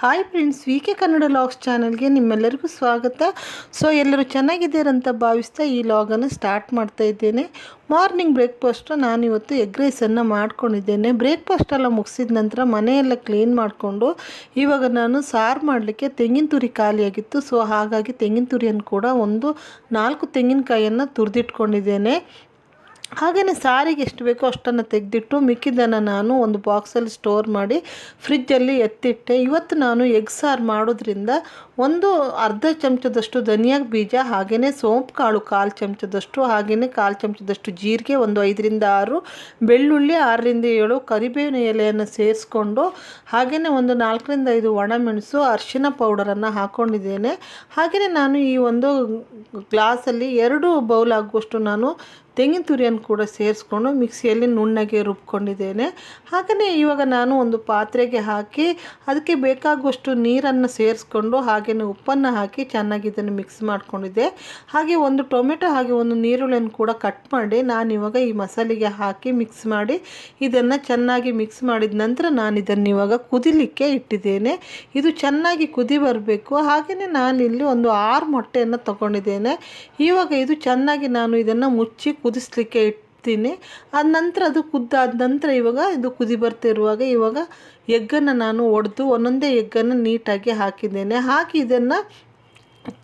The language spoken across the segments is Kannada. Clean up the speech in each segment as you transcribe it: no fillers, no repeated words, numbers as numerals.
Hi friends, V K Kannada logs ಚಾನಲ್ಗೆ ನಿಮ್ಮೆಲ್ಲರಿಗೂ ಸ್ವಾಗತ. ಸೊ ಎಲ್ಲರೂ ಚೆನ್ನಾಗಿದ್ದೀರಂತ ಭಾವಿಸ್ತಾ ಈ ಲಾಗನ್ನು ಸ್ಟಾರ್ಟ್ ಮಾಡ್ತಾ ಇದ್ದೇನೆ. ಮಾರ್ನಿಂಗ್ ಬ್ರೇಕ್ಫಾಸ್ಟು ನಾನಿವತ್ತು ಎಗ್ ರೈಸನ್ನು ಮಾಡ್ಕೊಂಡಿದ್ದೇನೆ. ಬ್ರೇಕ್ಫಾಸ್ಟ್ ಎಲ್ಲ ಮುಗಿಸಿದ ನಂತರ ಮನೆಯೆಲ್ಲ ಕ್ಲೀನ್ ಮಾಡಿಕೊಂಡು ಇವಾಗ ನಾನು ಸಾರು ಮಾಡಲಿಕ್ಕೆ ತೆಂಗಿನ ತುರಿ ಖಾಲಿಯಾಗಿತ್ತು. ಸೊ ಹಾಗಾಗಿ ತೆಂಗಿನ ತುರಿಯನ್ನು ಕೂಡ ಒಂದು 4 ತೆಂಗಿನಕಾಯಿಯನ್ನು ತುರಿದಿಟ್ಕೊಂಡಿದ್ದೇನೆ. ಹಾಗೆಯೇ ಸಾರಿಗೆ ಎಷ್ಟು ಬೇಕೋ ಅಷ್ಟನ್ನು ತೆಗೆದಿಟ್ಟು ಮಿಕ್ಕಿದ್ದನ್ನು ನಾನು ಒಂದು ಬಾಕ್ಸಲ್ಲಿ ಸ್ಟೋರ್ ಮಾಡಿ ಫ್ರಿಜ್ಜಲ್ಲಿ ಎತ್ತಿಟ್ಟೆ. ಇವತ್ತು ನಾನು ಎಗ್ ಸಾರು ಮಾಡೋದ್ರಿಂದ ಒಂದು ಅರ್ಧ ಚಮಚದಷ್ಟು ಧನಿಯಾ ಬೀಜ, ಹಾಗೆಯೇ ಸೋಂಪು ಕಾಳು 1/4 ಚಮಚದಷ್ಟು, ಹಾಗೆಯೇ 1/4 ಚಮಚದಷ್ಟು ಜೀರಿಗೆ, ಒಂದು 5ರಿಂದ 6 ಬೆಳ್ಳುಳ್ಳಿ, 6ರಿಂದ 7 ಕರಿಬೇವಿನ ಎಲೆಯನ್ನು ಸೇರಿಸ್ಕೊಂಡು, ಹಾಗೆಯೇ ಒಂದು 4ರಿಂದ 5 ಒಣಮೆಣಸು, ಅರಿಶಿನ ಪೌಡರನ್ನು ಹಾಕ್ಕೊಂಡಿದ್ದೇನೆ. ಹಾಗೆಯೇ ನಾನು ಈ ಒಂದು ಗ್ಲಾಸಲ್ಲಿ 2 ಬೌಲ್ ಆಗುವಷ್ಟು ನಾನು ತೆಂಗಿನ ತುರಿಯನ್ನು ಕೂಡ ಸೇರಿಸ್ಕೊಂಡು ಮಿಕ್ಸಿಯಲ್ಲಿ ನುಣ್ಣಗೆ ರುಬ್ಕೊಂಡಿದ್ದೇನೆ. ಹಾಗೆಯೇ ಇವಾಗ ನಾನು ಒಂದು ಪಾತ್ರೆಗೆ ಹಾಕಿ ಅದಕ್ಕೆ ಬೇಕಾಗುವಷ್ಟು ನೀರನ್ನು ಸೇರಿಸ್ಕೊಂಡು ಹಾಗೆಯೇ ಉಪ್ಪನ್ನು ಹಾಕಿ ಚೆನ್ನಾಗಿ ಇದನ್ನು ಮಿಕ್ಸ್ ಮಾಡ್ಕೊಂಡಿದ್ದೆ. ಹಾಗೆ ಒಂದು ಟೊಮೆಟೊ ಹಾಗೆ ಒಂದು ನೀರುಳ್ಳಿಯನ್ನು ಕೂಡ ಕಟ್ ಮಾಡಿ ನಾನಿವಾಗ ಈ ಮಸಾಲೆಗೆ ಹಾಕಿ ಮಿಕ್ಸ್ ಮಾಡಿ ಇದನ್ನು ಚೆನ್ನಾಗಿ ಮಿಕ್ಸ್ ಮಾಡಿದ ನಂತರ ನಾನು ಇದನ್ನು ಇವಾಗ ಕುದಿಲಿಕ್ಕೆ ಇಟ್ಟಿದ್ದೇನೆ. ಇದು ಚೆನ್ನಾಗಿ ಕುದಿ ಬರಬೇಕು. ಹಾಗೆಯೇ ನಾನಿಲ್ಲಿ ಒಂದು 6 ಮೊಟ್ಟೆಯನ್ನು ತಗೊಂಡಿದ್ದೇನೆ. ಇವಾಗ ಇದು ಚೆನ್ನಾಗಿ ನಾನು ಇದನ್ನು ಮುಚ್ಚಿ ಕುದಿಸ್ಲಿಕ್ಕೆ ಇಡ್ತೀನಿ. ಆದ ನಂತರ ಅದು ಕುದ್ದಾದ ನಂತರ ಇವಾಗ ಇದು ಕುದಿ ಬರ್ತಿರುವಾಗ ಇವಾಗ ಎಗ್ಗನ್ನು ನಾನು ಒಡೆದು ಒಂದೊಂದೇ ಎಗ್ಗನ್ನು ನೀಟಾಗಿ ಹಾಕಿದ್ದೇನೆ. ಹಾಕಿ ಇದನ್ನು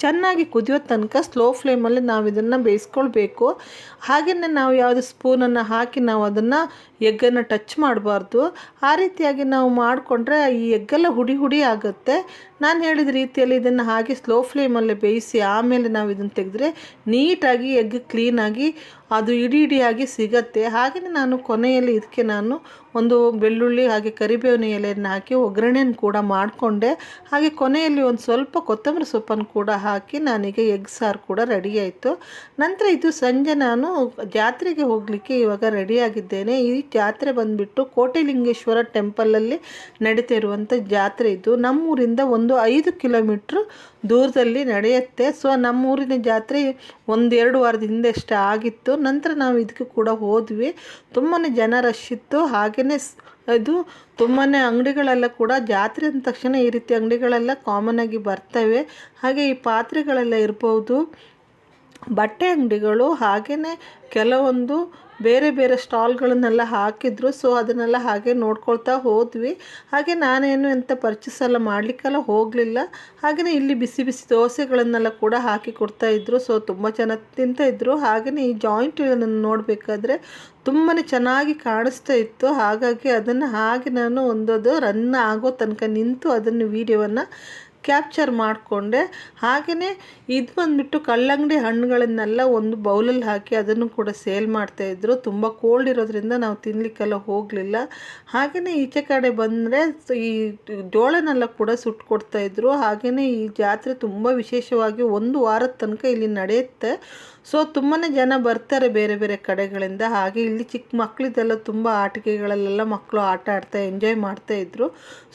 ಚೆನ್ನಾಗಿ ಕುದಿಯೋ ತನಕ ಸ್ಲೋ ಫ್ಲೇಮಲ್ಲಿ ನಾವು ಇದನ್ನು ಬೇಯಿಸ್ಕೊಳ್ಬೇಕು. ಹಾಗೆಯೇ ನಾವು ಯಾವುದು ಸ್ಪೂನನ್ನು ಹಾಕಿ ನಾವು ಅದನ್ನು ಎಗ್ಗನ್ನು ಟಚ್ ಮಾಡಬಾರ್ದು. ಆ ರೀತಿಯಾಗಿ ನಾವು ಮಾಡಿಕೊಂಡ್ರೆ ಈ ಎಗ್ಗೆಲ್ಲ ಹುಡಿ ಆಗುತ್ತೆ. ನಾನು ಹೇಳಿದ ರೀತಿಯಲ್ಲಿ ಇದನ್ನು ಹಾಗೆ ಸ್ಲೋ ಫ್ಲೇಮಲ್ಲೇ ಬೇಯಿಸಿ ಆಮೇಲೆ ನಾವು ಇದನ್ನು ತೆಗೆದ್ರೆ ನೀಟಾಗಿ ಎಗ್ ಕ್ಲೀನಾಗಿ ಅದು ಇಡಿಯಾಗಿ ಸಿಗತ್ತೆ. ಹಾಗೆಯೇ ನಾನು ಕೊನೆಯಲ್ಲಿ ಇದಕ್ಕೆ ನಾನು ಒಂದು ಬೆಳ್ಳುಳ್ಳಿ ಹಾಗೆ ಕರಿಬೇವಿನ ಎಲೆಯನ್ನು ಹಾಕಿ ಒಗ್ಗರಣೆಯನ್ನು ಕೂಡ ಮಾಡಿಕೊಂಡೆ. ಹಾಗೆ ಕೊನೆಯಲ್ಲಿ ಒಂದು ಸ್ವಲ್ಪ ಕೊತ್ತಂಬರಿ ಸೊಪ್ಪನ್ನು ಕೂಡ ಹಾಕಿ ನಾನೀಗ ಎಗ್ ಸಾರು ಕೂಡ ರೆಡಿ ಆಯಿತು. ನಂತರ ಇದು ಸಂಜೆ ನಾನು ಜಾತ್ರೆಗೆ ಹೋಗಲಿಕ್ಕೆ ಇವಾಗ ರೆಡಿಯಾಗಿದ್ದೇನೆ. ಈ ಜಾತ್ರೆ ಬಂದುಬಿಟ್ಟು ಕೋಟೆಲಿಂಗೇಶ್ವರ ಟೆಂಪಲಲ್ಲಿ ನಡೀತಾ ಇರುವಂಥ ಜಾತ್ರೆ ಇದು. ನಮ್ಮೂರಿಂದ ಒಂದು 5 ಕಿಲೋಮೀಟ್ರ್ ದೂರದಲ್ಲಿ ನಡೆಯುತ್ತೆ. ಸೊ ನಮ್ಮೂರಿನ ಜಾತ್ರೆ 1-2 ವಾರದ ಹಿಂದೆ ಅಷ್ಟೇ ಆಗಿತ್ತು. ನಂತರ ನಾವು ಇದಕ್ಕೆ ಕೂಡ ಹೋದ್ವಿ. ತುಂಬಾ ಜನ ರಶ್ ಇತ್ತು. ಹಾಗೆಯೇ ಇದು ತುಂಬಾ ಅಂಗಡಿಗಳೆಲ್ಲ ಕೂಡ ಜಾತ್ರೆ ಅಂದ ತಕ್ಷಣ ಈ ರೀತಿ ಅಂಗಡಿಗಳೆಲ್ಲ ಕಾಮನ್ ಆಗಿ ಬರ್ತವೆ. ಹಾಗೆ ಈ ಪಾತ್ರೆಗಳೆಲ್ಲ ಇರ್ಬೋದು, ಬಟ್ಟೆ ಅಂಗಡಿಗಳು, ಹಾಗೆಯೇ ಕೆಲವೊಂದು ಬೇರೆ ಸ್ಟಾಲ್ಗಳನ್ನೆಲ್ಲ ಹಾಕಿದ್ರು. ಸೊ ಅದನ್ನೆಲ್ಲ ಹಾಗೆ ನೋಡ್ಕೊಳ್ತಾ ಹೋದ್ವಿ. ಹಾಗೆ ನಾನೇನು ಎಂಥ ಪರ್ಚೇಸ್ ಎಲ್ಲ ಮಾಡಲಿಕ್ಕೆಲ್ಲ ಹೋಗಲಿಲ್ಲ. ಹಾಗೆಯೇ ಇಲ್ಲಿ ಬಿಸಿ ದೋಸೆಗಳನ್ನೆಲ್ಲ ಕೂಡ ಹಾಕಿ ಕೊಡ್ತಾಯಿದ್ರು. ಸೊ ತುಂಬ ಜನ ತಿಂತಾಯಿದ್ರು. ಹಾಗೆಯೇ ಈ ಜಾಯಿಂಟ್ ನೋಡಬೇಕಾದ್ರೆ ತುಂಬಾ ಚೆನ್ನಾಗಿ ಕಾಣಿಸ್ತಾ ಇತ್ತು. ಹಾಗಾಗಿ ಅದನ್ನು ಹಾಗೆ ನಾನು ಒಂದದು ರನ್ ಆಗೋ ತನಕ ನಿಂತು ಅದನ್ನು ವೀಡಿಯೋವನ್ನು ಕ್ಯಾಪ್ಚರ್ ಮಾಡಿಕೊಂಡೆ. ಹಾಗೆಯೇ ಇದು ಬಂದುಬಿಟ್ಟು ಕಲ್ಲಂಗಡಿ ಹಣ್ಣುಗಳನ್ನೆಲ್ಲ ಒಂದು ಬೌಲಲ್ಲಿ ಹಾಕಿ ಅದನ್ನು ಕೂಡ ಸೇಲ್ ಮಾಡ್ತಾಯಿದ್ರು. ತುಂಬ ಕೋಲ್ಡ್ ಇರೋದ್ರಿಂದ ನಾವು ತಿನ್ನಲಿಕ್ಕೆಲ್ಲ ಹೋಗಲಿಲ್ಲ. ಹಾಗೆಯೇ ಈಚೆ ಕಡೆ ಬಂದರೆ ಈ ಜೋಳನೆಲ್ಲ ಕೂಡ ಸುಟ್ಕೊಡ್ತಾಯಿದ್ರು. ಹಾಗೆಯೇ ಈ ಜಾತ್ರೆ ತುಂಬ ವಿಶೇಷವಾಗಿ 1 ವಾರದ ತನಕ ಇಲ್ಲಿ ನಡೆಯುತ್ತೆ. ಸೊ ತುಂಬಾ ಜನ ಬರ್ತಾರೆ ಬೇರೆ ಕಡೆಗಳಿಂದ. ಹಾಗೆ ಇಲ್ಲಿ ಚಿಕ್ಕ ಮಕ್ಕಳಿದ್ದೆಲ್ಲ ತುಂಬ ಆಟಿಕೆಗಳಲ್ಲೆಲ್ಲ ಮಕ್ಕಳು ಆಟ ಆಡ್ತಾ ಎಂಜಾಯ್ ಮಾಡ್ತಾಯಿದ್ರು.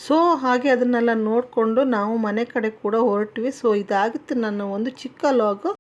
ಸೊ ಹಾಗೆ ಅದನ್ನೆಲ್ಲ ನೋಡಿಕೊಂಡು ನಾವು ಮನೆ ಕಡೆ ಕೂಡ ಹೊರಟ್ವಿ. ಸೊ ಇದಾಗಿತ್ತು ನನ್ನ ಒಂದು ಚಿಕ್ಕ ಲಾಗು.